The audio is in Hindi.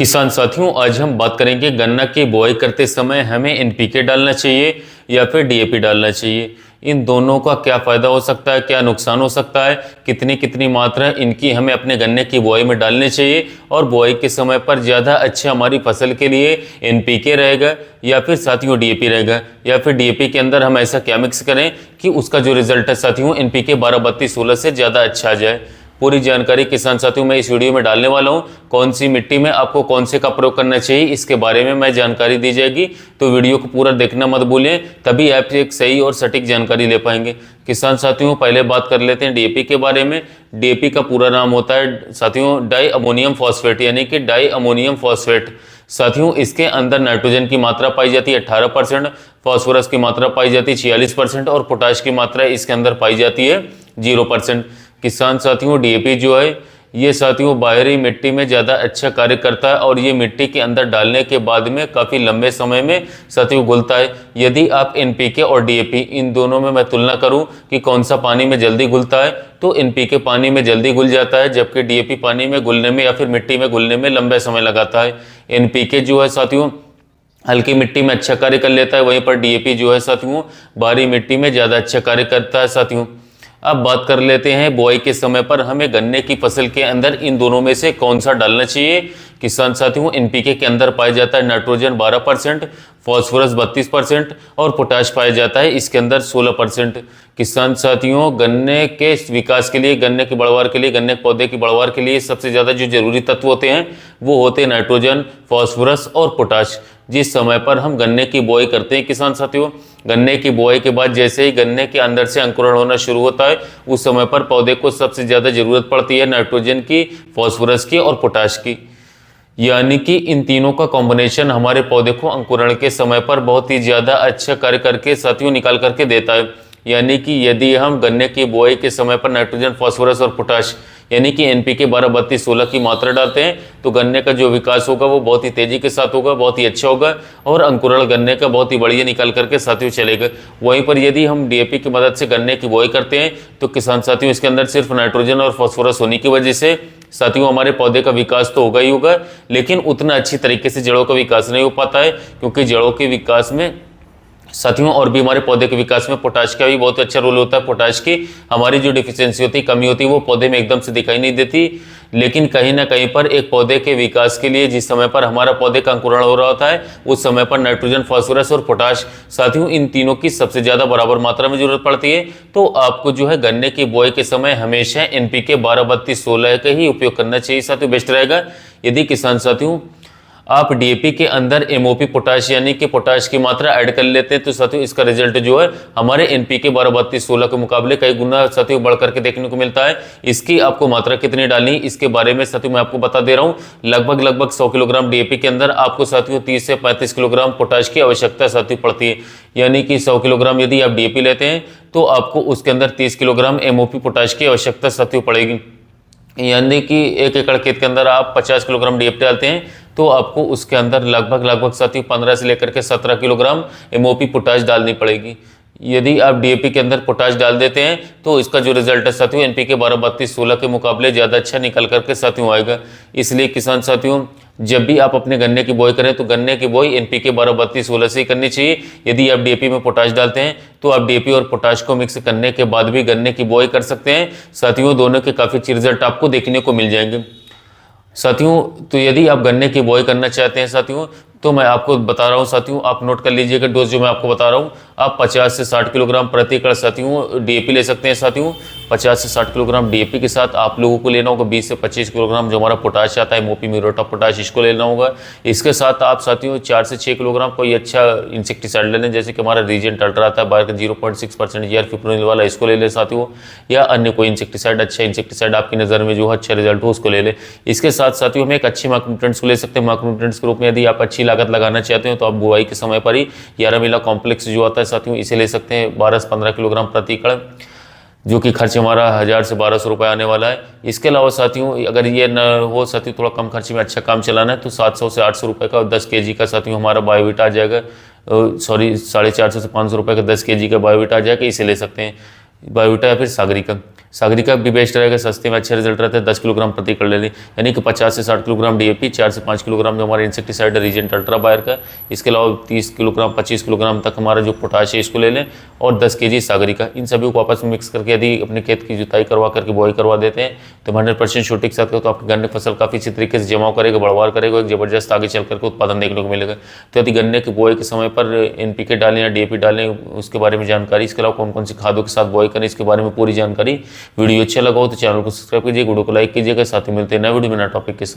किसान साथियों, आज हम बात करेंगे गन्ना की बुआई करते समय हमें एनपीके डालना चाहिए या फिर डीएपी डालना चाहिए। इन दोनों का क्या फ़ायदा हो सकता है, क्या नुकसान हो सकता है, कितनी कितनी मात्रा इनकी हमें अपने गन्ने की बुआई में डालनी चाहिए और बुआई के समय पर ज़्यादा अच्छा हमारी फसल के लिए एनपीके रहेगा या फिर साथियों डीएपी रहेगा, या फिर डीएपी के अंदर हम ऐसा क्या मिक्स करें कि उसका जो रिजल्ट है साथियों एनपीके 12-32-16 से ज़्यादा अच्छा आ जाए। पूरी जानकारी किसान साथियों मैं इस वीडियो में डालने वाला हूं। कौन सी मिट्टी में आपको कौन से का प्रयोग करना चाहिए इसके बारे में मैं जानकारी दी जाएगी, तो वीडियो को पूरा देखना मत भूलें, तभी आप एक सही और सटीक जानकारी ले पाएंगे। किसान साथियों पहले बात कर लेते हैं डीएपी के बारे में। डीएपी का पूरा नाम होता है साथियों डाई अमोनियम फॉस्फेट, यानी कि डाई अमोनियम फॉस्फेट। साथियों इसके अंदर नाइट्रोजन की मात्रा पाई जाती है 18%, फॉस्फोरस की मात्रा पाई जाती है 46% और पोटाश की मात्रा इसके अंदर पाई जाती है 0%। किसान साथियों डीएपी जो है ये साथियों बाहरी मिट्टी में ज़्यादा अच्छा कार्य करता है और ये मिट्टी के अंदर डालने के बाद में काफ़ी लंबे समय में साथियों घुलता है। यदि आप एनपीके और डीएपी इन दोनों में मैं तुलना करूं कि कौन सा पानी में जल्दी घुलता है, तो एनपीके पानी में जल्दी घुल जाता है, जबकि डीएपी पानी में घुलने में या फिर मिट्टी में घुलने में लंबा समय लगाता है। एनपीके जो है साथियों हल्की मिट्टी में अच्छा कार्य कर लेता है, वहीं पर डीएपी जो है साथियों भारी मिट्टी में ज़्यादा अच्छा कार्य करता है। साथियों अब बात कर लेते हैं बुआई के समय पर हमें गन्ने की फसल के अंदर इन दोनों में से कौन सा डालना चाहिए। किसान साथियों एनपीके के अंदर पाया जाता है नाइट्रोजन 12%, फॉस्फोरस 32% और पोटाश पाया जाता है इसके अंदर 16%। किसान साथियों गन्ने के विकास के लिए, गन्ने के बढ़वार के लिए, गन्ने के पौधे की बढ़वार के लिए सबसे ज़्यादा जो जरूरी तत्व होते हैं वो होते हैं नाइट्रोजन, फॉस्फोरस और पोटाश। जिस समय पर हम गन्ने की बुआई करते हैं किसान साथियों, गन्ने की बुआई के बाद जैसे ही गन्ने के अंदर से अंकुरण होना शुरू होता है उस समय पर पौधे को सबसे ज़्यादा जरूरत पड़ती है नाइट्रोजन की, फॉस्फोरस की और पोटाश की। यानी कि इन तीनों का कॉम्बिनेशन हमारे पौधे को अंकुरण के समय पर बहुत ही ज़्यादा अच्छा कार्य करके साथियों निकाल करके देता है। यानी कि यदि हम गन्ने की बुआई के समय पर नाइट्रोजन, फॉस्फोरस और पोटाश यानी कि एनपीके 12-32-16 की मात्रा डालते हैं तो गन्ने का जो विकास होगा वो बहुत ही तेज़ी के साथ होगा, बहुत ही अच्छा होगा और अंकुरण गन्ने का बहुत ही बढ़िया निकाल करके साथियों चलेगा। वहीं पर यदि हम डीएपी की मदद से गन्ने की बुआई करते हैं तो किसान साथियों इसके अंदर सिर्फ नाइट्रोजन और फॉस्फोरस होने की वजह से साथियों हमारे पौधे का विकास तो होगा ही होगा, लेकिन उतना अच्छी तरीके से जड़ों का विकास नहीं हो पाता है, क्योंकि जड़ों के विकास में साथियों और भी हमारे पौधे के विकास में पोटाश का भी बहुत अच्छा रोल होता है। पोटाश की हमारी जो डिफिशियंसी होती है, कमी होती है, वो पौधे में एकदम से दिखाई नहीं देती, लेकिन कहीं ना कहीं पर एक पौधे के विकास के लिए जिस समय पर हमारा पौधे का अंकुरण हो रहा होता है उस समय पर नाइट्रोजन, फॉस्फोरस और पोटाश साथियों इन तीनों की सबसे ज़्यादा बराबर मात्रा में जरूरत पड़ती है। तो आपको जो है गन्ने की बुआई के समय हमेशा एनपीके 12-32-16 का ही उपयोग करना चाहिए साथियों, बेस्ट रहेगा। यदि किसान साथियों आप डीएपी के अंदर एमओपी पोटाश यानी कि पोटाश की मात्रा ऐड कर लेते हैं तो साथियों इसका रिजल्ट जो है हमारे एनपीके 12-32-16 के मुकाबले कई गुना साथियों बढ़ करके देखने को मिलता है। इसकी आपको मात्रा कितनी डालनी इसके बारे में साथियों मैं आपको बता दे रहा हूं। लगभग 100 किलोग्राम डीएपी के अंदर आपको साथियों 30 से 35 किलोग्राम पोटाश की आवश्यकता साथियों पड़ती है। यानी कि 100 किलोग्राम यदि आप डीएपी लेते हैं तो आपको उसके अंदर 30 किलोग्राम एमओपी पोटाश की आवश्यकता साथियों पड़ेगी। यानी कि 1 एकड़ खेत के अंदर आप 50 किलोग्राम डीएपी डालते हैं तो आपको उसके अंदर लगभग साथियों 15 से लेकर के 17 किलोग्राम एमओपी पोटाश डालनी पड़ेगी। यदि आप डीएपी के अंदर पोटाश डाल देते हैं तो इसका जो रिजल्ट है साथियों एनपीके 12-32-16 के मुकाबले ज़्यादा अच्छा निकल करके साथियों आएगा। इसलिए किसान साथियों जब भी आप अपने गन्ने की बुआई करें तो गन्ने की बुआई एनपीके 12-32-16 से ही करनी चाहिए। यदि आप डीएपी में पोटाश डालते हैं तो आप डीएपी और पोटाश को मिक्स करने के बाद भी गन्ने की बुआई कर सकते हैं साथियों, दोनों के काफ़ी अच्छे रिजल्ट आपको देखने को मिल जाएंगे साथियों। तो यदि आप गन्ने की बुआई करना चाहते हैं साथियों तो मैं आपको बता रहा हूं साथियों, आप नोट कर लीजिएगा डोज जो मैं आपको बता रहा हूं। आप 50 से 60 किलोग्राम प्रति एकड़ साथियों डीएपी ले सकते हैं साथियों। 50 से 60 किलोग्राम डीएपी के साथ आप लोगों को लेना होगा 20 से 25 किलोग्राम जो हमारा पोटाश आता है एमओपी म्यूरेट ऑफ पोटाश, इसको लेना होगा। इसके साथ आप साथियों 4 से 6 किलोग्राम कोई अच्छा इंसेक्टिसाइड ले लें, जैसे कि हमारा रीजेंट अल्ट्रा आता है बाहर का 0.6% जीआर फिप्रोनिल वाला, इसको ले लें साथियों, या अन्य कोई इंसेक्टिसाइड अच्छा इंसेक्टिसाइड आपकी नज़र में जो है अच्छा रिजल्ट हो उसको ले लें। इसके साथ साथियों हम एक अच्छी माइक्रोन्यूट्रिएंट्स को ले सकते हैं। माइक्रोन्यूट्रिएंट्स के रूप में यदि आप अच्छी लागत लगाना चाहते हैं तो आप बुआई के समय पर ही 11 मिला कॉम्प्लेक्स जो आता है साथियों इसे ले सकते हैं 12 से 15 किलोग्राम प्रति एकड़, जो कि खर्च हमारा 1000 से 1200 रुपये आने वाला है। इसके अलावा साथियों अगर ये न हो साथियों थोड़ा कम खर्च में अच्छा काम चलाना है तो 700 से 800 रुपये का 10 kg का साथियों हमारा बायोवीटा आ जाएगा, सॉरी 450 से 500 रुपये का 10 kg का बायोवीटा आ जाएगा, इसे ले सकते हैं बायोवीटा या फिर सागरिका। सागरिका भी बेस्ट रहेगा, सस्ते में अच्छे रिजल्ट रहते हैं। 10 किलोग्राम प्रति एकड़ ले लें, यानी कि 50 से 60 किलोग्राम डीएपी, 4 से 5 किलोग्राम जो हमारा इंसेक्टिसाइड है रीजेंट अल्ट्रा बायर का। इसके अलावा 30 किलोग्राम 25 किलोग्राम तक हमारा जो पोटाश है इसको ले लें, और 10 केजी सागरिका। इन सभी को आपस में मिक्स करके यदि अपने खेत की जुताई करवा करके बुआई करवा देते हैं तो 100% शूटिंग के साथ तो आपकी गन्ने फसल काफ़ी अच्छी तरीके से जमाव करेगा, बढ़वार करेगा, एक जबरदस्त आगे चल करके उत्पादन देखने को मिलेगा। तो यदि गन्ने की बुआई के समय पर एनपीके डालें या डीएपी डालें उसके बारे में जानकारी, इसके अलावा कौन कौन सी खादों के साथ बुआई करें इसके बारे में पूरी जानकारी। वीडियो अच्छा लगा हो तो चैनल को सब्सक्राइब कीजिए, वीडियो को लाइक कीजिएगा, साथ ही मिलते हैं नए वीडियो में नए टॉपिक के साथ।